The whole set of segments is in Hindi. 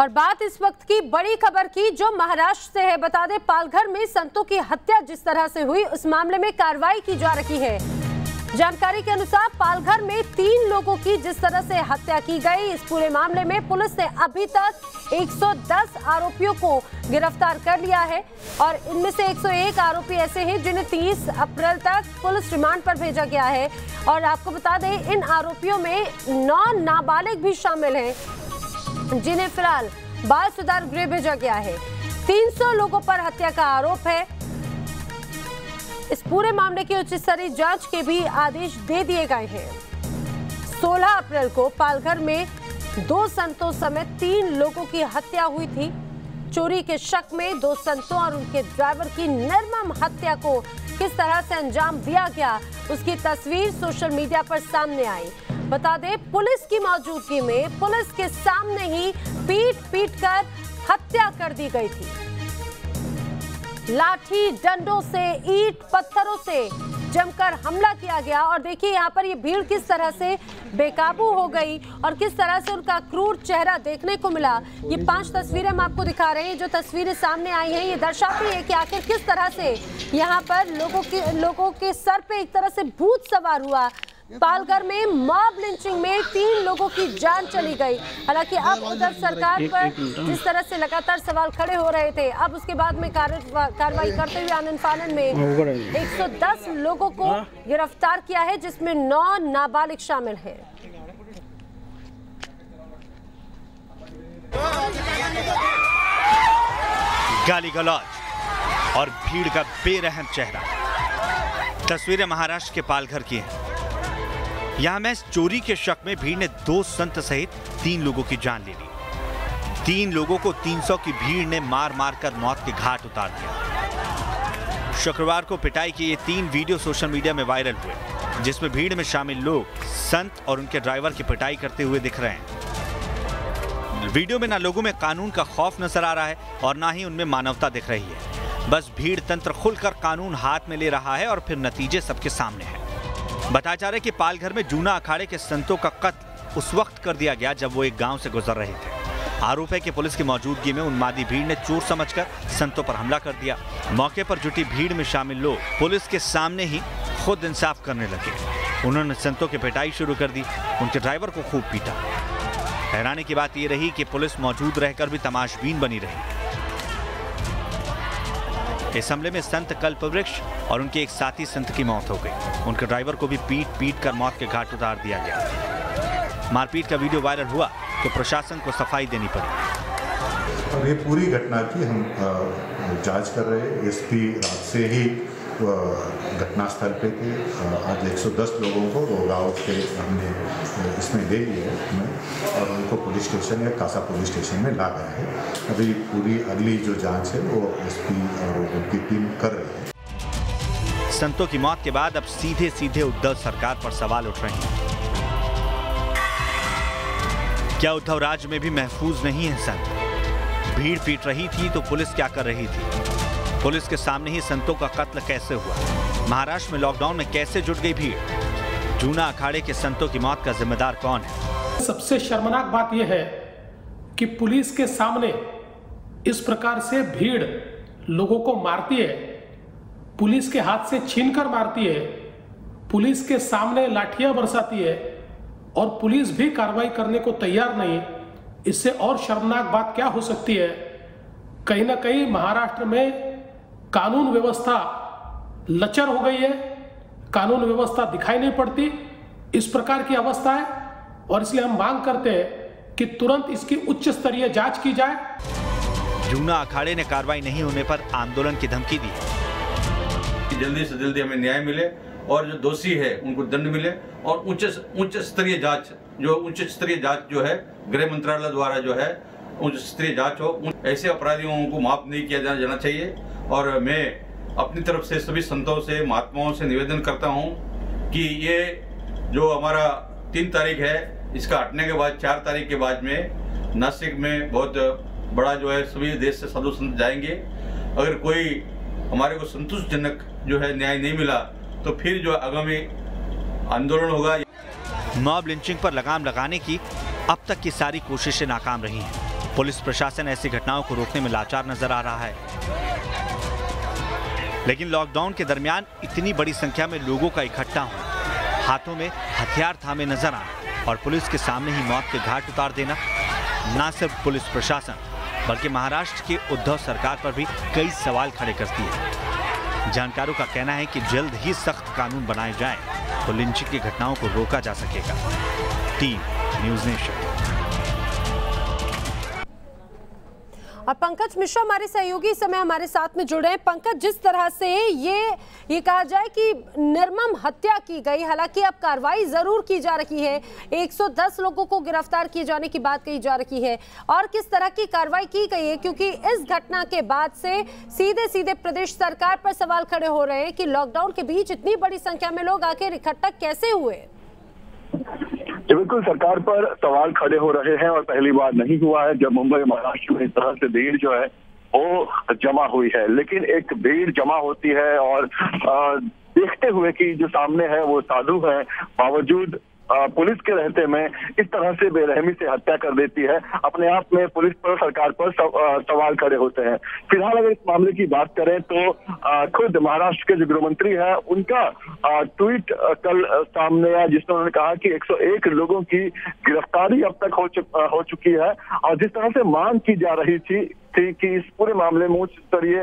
और बात इस वक्त की बड़ी खबर की जो महाराष्ट्र से है। बता दें, पालघर में संतों की हत्या जिस तरह से हुई उस मामले में कार्रवाई की जा रही है। जानकारी के अनुसार पालघर में 3 लोगों की जिस तरह से हत्या की गई, इस पूरे मामले में पुलिस ने अभी तक 110 आरोपियों को गिरफ्तार कर लिया है और इनमें से 101 आरोपी ऐसे हैं जिन्हें 30 अप्रैल तक पुलिस रिमांड पर भेजा गया है। और आपको बता दें, इन आरोपियों में 9 नाबालिग भी शामिल हैं जिन्हें फिलहाल बाल सुधार गृह भेजा गया है। 300 लोगों पर हत्या का आरोप है। इस पूरे मामले की उच्च स्तरीय जांच के भी आदेश दे दिए गए हैं। 16 अप्रैल को पालघर में 2 संतों समेत 3 लोगों की हत्या हुई थी। चोरी के शक में 2 संतों और उनके ड्राइवर की निर्मम हत्या को किस तरह से अंजाम दिया गया, उसकी तस्वीर सोशल मीडिया पर सामने आई। बता दें, पुलिस की मौजूदगी में पुलिस के सामने ही पीट कर हत्या कर दी गई थी। लाठी डंडों से, ईंट पत्थरों से जमकर हमला किया गया और देखिए यहाँ पर ये भीड़ किस तरह से बेकाबू हो गई और किस तरह से उनका क्रूर चेहरा देखने को मिला। ये 5 तस्वीरें हम आपको दिखा रहे हैं। जो तस्वीरें सामने आई हैं ये दर्शाती है कि आखिर किस तरह से यहाँ पर लोगों के सर पे एक तरह से भूत सवार हुआ। पालघर में मॉब लिंचिंग में 3 लोगों की जान चली गई। हालांकि अब उधर सरकार पर जिस तरह से लगातार सवाल खड़े हो रहे थे, अब उसके बाद में कार्रवाई करते हुए आनन फानन में 110 लोगों को गिरफ्तार किया है, जिसमें 9 नाबालिग शामिल हैं। गाली गलौज और भीड़ का बेरहम चेहरा। तस्वीरें महाराष्ट्र के पालघर की हैं। यहां में चोरी के शक में भीड़ ने 2 संत सहित 3 लोगों की जान ले ली। 3 लोगों को 300 की भीड़ ने मार मार कर मौत के घाट उतार दिया। शुक्रवार को पिटाई के ये 3 वीडियो सोशल मीडिया में वायरल हुए, जिसमें भीड़ में शामिल लोग संत और उनके ड्राइवर की पिटाई करते हुए दिख रहे हैं। वीडियो में ना लोगों में कानून का खौफ नजर आ रहा है और ना ही उनमें मानवता दिख रही है। बस भीड़ तंत्र खुलकर कानून हाथ में ले रहा है और फिर नतीजे सबके सामने हैं। बताया जा रहा है कि पालघर में जूना अखाड़े के संतों का कत्ल उस वक्त कर दिया गया जब वो एक गांव से गुजर रहे थे। आरोप है कि पुलिस की मौजूदगी में उन्मादी भीड़ ने चोर समझकर संतों पर हमला कर दिया। मौके पर जुटी भीड़ में शामिल लोग पुलिस के सामने ही खुद इंसाफ करने लगे। उन्होंने संतों की पिटाई शुरू कर दी, उनके ड्राइवर को खूब पीटा। हैरानी की बात यह रही कि पुलिस मौजूद रहकर भी तमाशबीन बनी रही। इस हमले में संत कल्पवृक्ष और उनके एक साथी संत की मौत हो गई। उनके ड्राइवर को भी पीट कर मौत के घाट उतार दिया गया। मारपीट का वीडियो वायरल हुआ तो प्रशासन को सफाई देनी पड़ी। और ये पूरी घटना की हम जांच कर रहे हैं। एसपी रात से ही घटनास्थल पे थे। आज 110 लोगों को 2 गाँव से हमने इसमें ले लिया है और उनको पुलिस स्टेशन या कासा पुलिस स्टेशन में ला गया है। अभी पूरी अगली जो जांच है वो एसपी और उनकी टीम कर रही है। संतों की मौत के बाद अब सीधे उद्धव सरकार पर सवाल उठ रहे हैं। क्या उद्धव राज्य में भी महफूज नहीं है संत? भीड़ पीट रही थी तो पुलिस क्या कर रही थी? पुलिस के सामने ही संतों का कत्ल कैसे हुआ? महाराष्ट्र में लॉकडाउन में कैसे जुट गई भीड़? जूना अखाड़े के संतों की मौत का जिम्मेदार कौन है? सबसे शर्मनाक बात यह है कि पुलिस के सामने इस प्रकार से भीड़ लोगों को मारती है, पुलिस के हाथ से छीनकर मारती है, पुलिस के सामने लाठियां बरसाती है और पुलिस भी कार्रवाई करने को तैयार नहीं। इससे और शर्मनाक बात क्या हो सकती है? कहीं ना कहीं महाराष्ट्र में कानून व्यवस्था लचर हो गई है, कानून व्यवस्था दिखाई नहीं पड़ती। इस प्रकार की अवस्था है और इसलिए हम मांग करते हैं कि तुरंत इसकी उच्च स्तरीय जांच की जाए। जूना अखाड़े ने कार्रवाई नहीं होने पर आंदोलन की धमकी दी। जल्दी से जल्दी हमें न्याय मिले और जो दोषी है उनको दंड मिले और उच्च स्तरीय जांच जो है गृह मंत्रालय द्वारा जो है उच्च स्तरीय जांच हो। ऐसे अपराधियों को माफ नहीं किया जाना चाहिए। और मैं अपनी तरफ से सभी संतों से, महात्माओं से निवेदन करता हूं कि ये जो हमारा 3 तारीख है, इसका हटने के बाद 4 तारीख के बाद में नासिक में बहुत बड़ा जो है सभी देश से साधु संत जाएंगे। अगर कोई हमारे को संतोषजनक जो है न्याय नहीं मिला तो फिर जो आगामी आंदोलन होगा। मॉब लिंचिंग पर लगाम लगाने की अब तक की सारी कोशिशें नाकाम रही हैं। पुलिस प्रशासन ऐसी घटनाओं को रोकने में लाचार नजर आ रहा है। लेकिन लॉकडाउन के दरमियान इतनी बड़ी संख्या में लोगों का इकट्ठा होना, हाथों में हथियार थामे नजर आना और पुलिस के सामने ही मौत के घाट उतार देना न सिर्फ पुलिस प्रशासन बल्कि महाराष्ट्र की उद्धव सरकार पर भी कई सवाल खड़े करती है। जानकारों का कहना है कि जल्द ही सख्त कानून बनाए जाएं तो लिंचिंग की घटनाओं को रोका जा सकेगा। Team news nation. और पंकज मिश्रा हमारे सहयोगी इस समय हमारे साथ में जुड़े हैं। पंकज, जिस तरह से ये कहा जाए कि निर्मम हत्या की गई, हालांकि अब कार्रवाई जरूर की जा रही है, 110 लोगों को गिरफ्तार किए जाने की बात कही जा रही है, और किस तरह की कार्रवाई की गई है, क्योंकि इस घटना के बाद से सीधे सीधे प्रदेश सरकार पर सवाल खड़े हो रहे हैं कि लॉकडाउन के बीच इतनी बड़ी संख्या में लोग आखिर इकट्ठा कैसे हुए। बिल्कुल, सरकार पर सवाल खड़े हो रहे हैं और पहली बार नहीं हुआ है जब मुंबई महाराष्ट्र में इस तरह से भीड़ जो है वो जमा हुई है। लेकिन एक भीड़ जमा होती है और देखते हुए कि जो सामने है वो साधु है, बावजूद पुलिस के रहते में इस तरह से बेरहमी से हत्या कर देती है, अपने आप में पुलिस पर, सरकार पर सवाल खड़े होते हैं। फिलहाल अगर इस मामले की बात करें तो खुद महाराष्ट्र के जो गृह मंत्री है उनका ट्वीट कल सामने आया, जिसमें उन्होंने कहा कि 101 लोगों की गिरफ्तारी अब तक हो चुकी है और जिस तरह से मांग की जा रही थी कि इस पूरे मामले में उच्च स्तरीय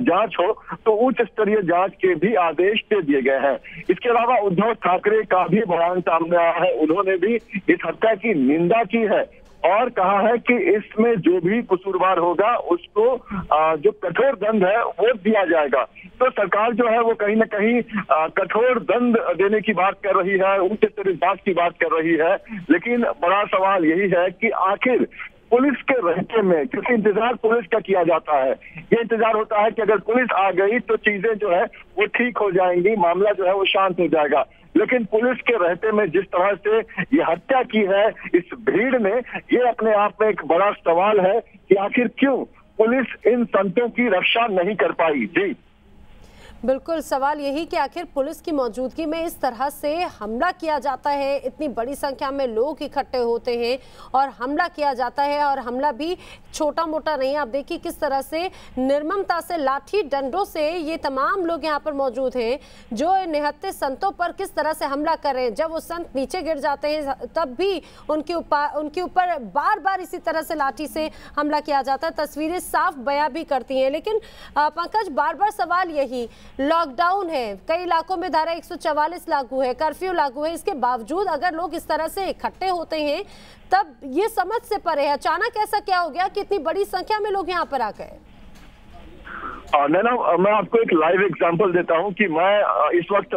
जांच हो, तो उच्च स्तरीय जांच के भी आदेश दे दिए गए हैं। इसके अलावा उद्धव ठाकरे का भी बयान सामने आया है, उन्होंने भी इस हत्या की निंदा की है और कहा है कि इसमें जो भी कसूरवार होगा उसको जो कठोर दंड है वो दिया जाएगा। तो सरकार जो है वो कहीं ना कहीं कठोर दंड देने की बात कर रही है, उच्च स्तरीय जांच की बात कर रही है, लेकिन बड़ा सवाल यही है कि आखिर पुलिस के रहते में, क्योंकि इंतजार पुलिस का किया जाता है, ये इंतजार होता है कि अगर पुलिस आ गई तो चीजें जो है वो ठीक हो जाएंगी, मामला जो है वो शांत हो जाएगा। लेकिन पुलिस के रहते में जिस तरह से ये हत्या की है इस भीड़ ने, ये अपने आप में एक बड़ा सवाल है कि आखिर क्यों पुलिस इन संतों की रक्षा नहीं कर पाई। जी बिल्कुल, सवाल यही कि आखिर पुलिस की मौजूदगी में इस तरह से हमला किया जाता है, इतनी बड़ी संख्या में लोग इकट्ठे होते हैं और हमला किया जाता है, और हमला भी छोटा मोटा नहीं। आप देखिए किस तरह से निर्ममता से, लाठी डंडों से ये तमाम लोग यहाँ पर मौजूद हैं जो निहत्थे संतों पर किस तरह से हमला कर रहे हैं। जब वो संत नीचे गिर जाते हैं तब भी उनके ऊपर बार बार इसी तरह से लाठी से हमला किया जाता है। तस्वीरें साफ बयां भी करती हैं। लेकिन पंकज, बार बार सवाल यही, लॉकडाउन है, कई इलाकों में धारा 144 लागू है, कर्फ्यू लागू है, इसके बावजूद अगर लोग इस तरह से इकट्ठे होते हैं तब ये समझ से परे है, अचानक ऐसा क्या हो गया कि इतनी बड़ी संख्या में लोग यहाँ पर आ गए। नैना, मैं आपको एक लाइव एग्जांपल देता हूँ कि मैं इस वक्त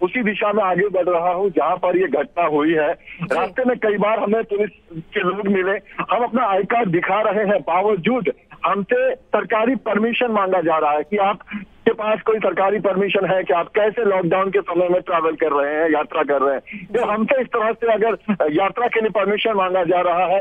उसी दिशा में आगे बढ़ रहा हूँ जहाँ पर ये घटना हुई है। रास्ते में कई बार हमें पुलिस के लोग मिले, हम अपना आई कार्ड दिखा रहे हैं, बावजूद हमसे सरकारी परमिशन मांगा जा रहा है कि आपके पास कोई सरकारी परमिशन है कि आप कैसे लॉकडाउन के समय में ट्रैवल कर रहे हैं, यात्रा कर रहे हैं। जब हमसे इस तरह से अगर यात्रा के लिए परमिशन मांगा जा रहा है,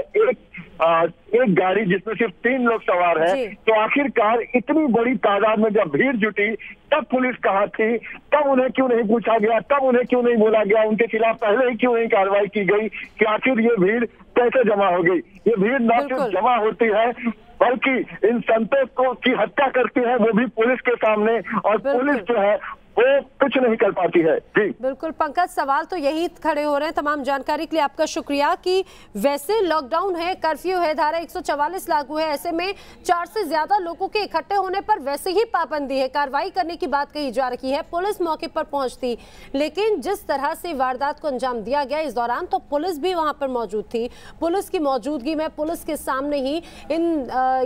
एक गाड़ी जिसमें सिर्फ 3 लोग सवार हैं, तो आखिरकार इतनी बड़ी तादाद में जब भीड़ जुटी तब पुलिस कहाँ थी, तब उन्हें क्यों नहीं पूछा गया, तब उन्हें क्यों नहीं बोला गया, उनके खिलाफ पहले ही क्यों नहीं कार्रवाई की गई कि आखिर ये भीड़ कैसे जमा हो गई। ये भीड़ न सिर्फ जमा होती है बल्कि इन संतों को की हत्या करती है, वो भी पुलिस के सामने, और पुलिस जो है वो कुछ नहीं कर पाती है। जी बिल्कुल पंकज, सवाल तो यही खड़े हो रहे हैं। तमाम जानकारी के लिए आपका शुक्रिया कि वैसे लॉकडाउन है, कर्फ्यू है, धारा 144 लागू है, ऐसे में 4 से ज्यादा लोगों के इकट्ठे होने पर वैसे ही पाबंदी है, कार्रवाई करने की बात कही जा रही है, पुलिस मौके पर पहुंचती, लेकिन जिस तरह से वारदात को अंजाम दिया गया इस दौरान तो पुलिस भी वहां पर मौजूद थी। पुलिस की मौजूदगी में पुलिस के सामने ही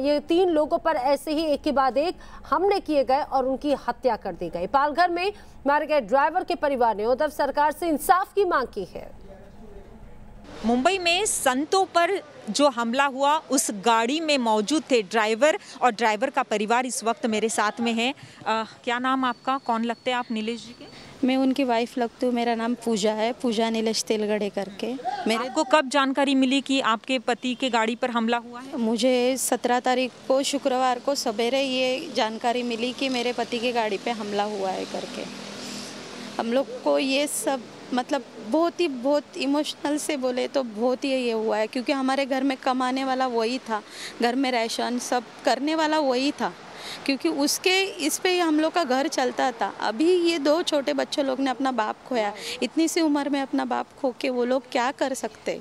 ये 3 लोगों पर ऐसे ही एक के बाद एक हमले किए गए और उनकी हत्या कर दी गई। पालघर में मारे गए ड्राइवर के परिवार ने उद्धव सरकार से इंसाफ की मांग की है। मुंबई में संतों पर जो हमला हुआ उस गाड़ी में मौजूद थे ड्राइवर और ड्राइवर का परिवार इस वक्त मेरे साथ में है। क्या नाम आपका, कौन लगते हैं आप नीलेश जी के? मैं उनकी वाइफ लगती हूँ, मेरा नाम पूजा है, पूजा नीलेश तेलगढ़े करके। मेरे को कब जानकारी मिली कि आपके पति के गाड़ी पर हमला हुआ है? मुझे 17 तारीख को शुक्रवार को सवेरे ये जानकारी मिली कि मेरे पति की गाड़ी पे हमला हुआ है करके। हम लोग को ये सब मतलब बहुत इमोशनल से बोले तो बहुत ही ये हुआ है, क्योंकि हमारे घर में कमाने वाला वही था, घर में राशन सब करने वाला वही था, क्योंकि उसके इस पे ही हम लोग का घर चलता था। अभी ये 2 छोटे बच्चों लोग ने अपना बाप खोया, इतनी सी उम्र में अपना बाप खो के वो लोग क्या कर सकते,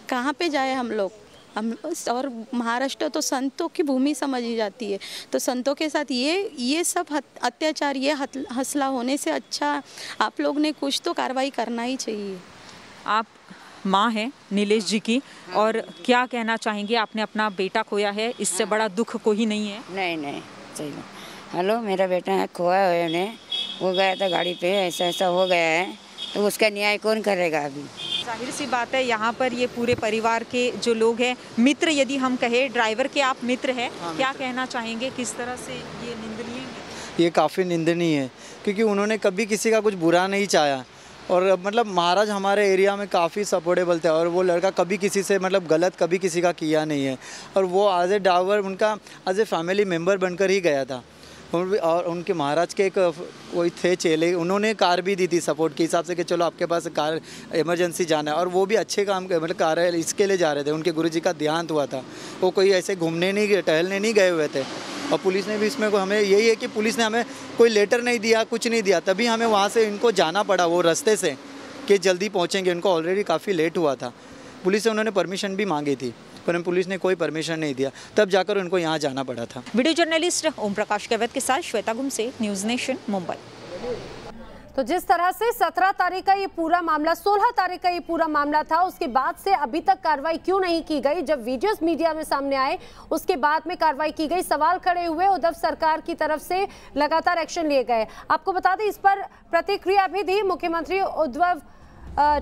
कहाँ पे जाए हम लोग। और महाराष्ट्र तो संतों की भूमि समझी जाती है, तो संतों के साथ ये सब अत्याचार, ये हौसला होने से अच्छा आप लोग ने कुछ तो कार्रवाई करना ही चाहिए। आप माँ हैं नीलेश जी की, और क्या कहना चाहेंगे? आपने अपना बेटा खोया है, इससे बड़ा दुख कोई नहीं है। नहीं सही। हेलो, मेरा बेटा है खोया हुआ है, वो गया था गाड़ी पे, ऐसा हो गया है, तो उसका न्याय कौन करेगा? अभी जाहिर सी बात है, यहाँ पर ये पूरे परिवार के जो लोग हैं, मित्र यदि हम कहें, ड्राइवर के आप मित्र हैं, क्या कहना चाहेंगे? किस तरह से ये निंदनीय है? ये काफ़ी निंदनीय है, क्योंकि उन्होंने कभी किसी का कुछ बुरा नहीं चाहा, और मतलब महाराज हमारे एरिया में काफ़ी सपोर्टेबल थे, और वो लड़का कभी किसी से मतलब गलत कभी किसी का किया नहीं है, और वो एज ए ड्राइवर उनका एज ए फैमिली मेम्बर बनकर ही गया था। और उनके महाराज के एक वही थे चेले, उन्होंने कार भी दी थी सपोर्ट के हिसाब से कि चलो आपके पास कार इमरजेंसी जाना है, और वो भी अच्छे काम मतलब कार इसके लिए जा रहे थे, उनके गुरुजी का देहांत हुआ था, वो कोई ऐसे घूमने नहीं गए, टहलने नहीं गए हुए थे। और पुलिस ने भी इसमें हमें यही है कि पुलिस ने हमें कोई लेटर नहीं दिया, कुछ नहीं दिया, तभी हमें वहाँ से इनको जाना पड़ा वो रास्ते से कि जल्दी पहुँचेंगे। इनको ऑलरेडी काफ़ी लेट हुआ था, पुलिस से उन्होंने परमिशन भी मांगी थी, पर पुलिस ने कोई परमिशन नहीं दिया, तब जाकर उनको यहाँ जाना पड़ा था। वीडियो जर्नलिस्ट ओम प्रकाश कैवत के साथ श्वेता गुमसे, न्यूज़ नेशन, मुंबई। तो जिस तरह से 17 तारीख का ये पूरा मामला, 16 तारीख का ये पूरा मामला था, उसके बाद से अभी तक कार्रवाई क्यों नहीं की गई? जब वीडियोस मीडिया में सामने आए उसके बाद में कार्रवाई की गई, सवाल खड़े हुए, उद्धव सरकार की तरफ से लगातार एक्शन लिए गए। आपको बता दें, इस पर प्रतिक्रिया भी दी मुख्यमंत्री उद्धव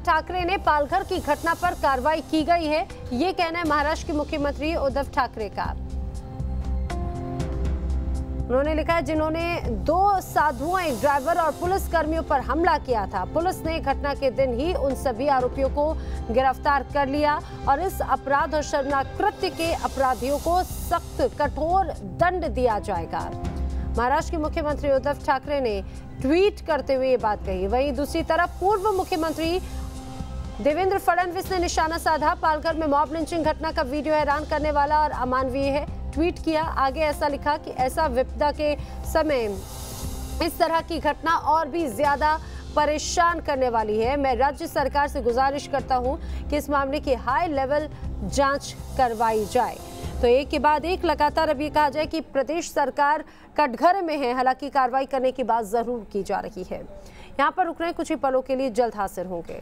ठाकरे ने। पालघर की घटना पर कार्रवाई की गई है, ये कहना है महाराष्ट्र के मुख्यमंत्री उद्धव ठाकरे का। उन्होंने लिखा है, जिन्होंने 2 साधुओं, एक ड्राइवर और पुलिस कर्मियों पर हमला किया था, पुलिस ने घटना के दिन ही उन सभी आरोपियों को गिरफ्तार कर लिया और इस अपराध और शर्मनाक कृत्य के अपराधियों को सख्त कठोर दंड दिया जाएगा। महाराष्ट्र के मुख्यमंत्री उद्धव ठाकरे ने ट्वीट करते हुए ये बात कही। वहीं दूसरी तरफ पूर्व मुख्यमंत्री देवेंद्र फडणवीस ने निशाना साधा। पालघर में मॉब लिंचिंग घटना का वीडियो हैरान करने वाला और अमानवीय है, ट्वीट किया। आगे ऐसा लिखा कि ऐसा विपदा के समय इस तरह की घटना और भी ज्यादा परेशान करने वाली है। मैं राज्य सरकार से गुजारिश करता हूं कि इस मामले की हाई लेवल जांच करवाई जाए। तो एक के बाद एक लगातार अब ये कहा जाए कि प्रदेश सरकार कटघरे में है, हालांकि कार्रवाई करने की बात जरूर की जा रही है। यहाँ पर रुक रहे कुछ ही पलों के लिए, जल्द हाजिर होंगे।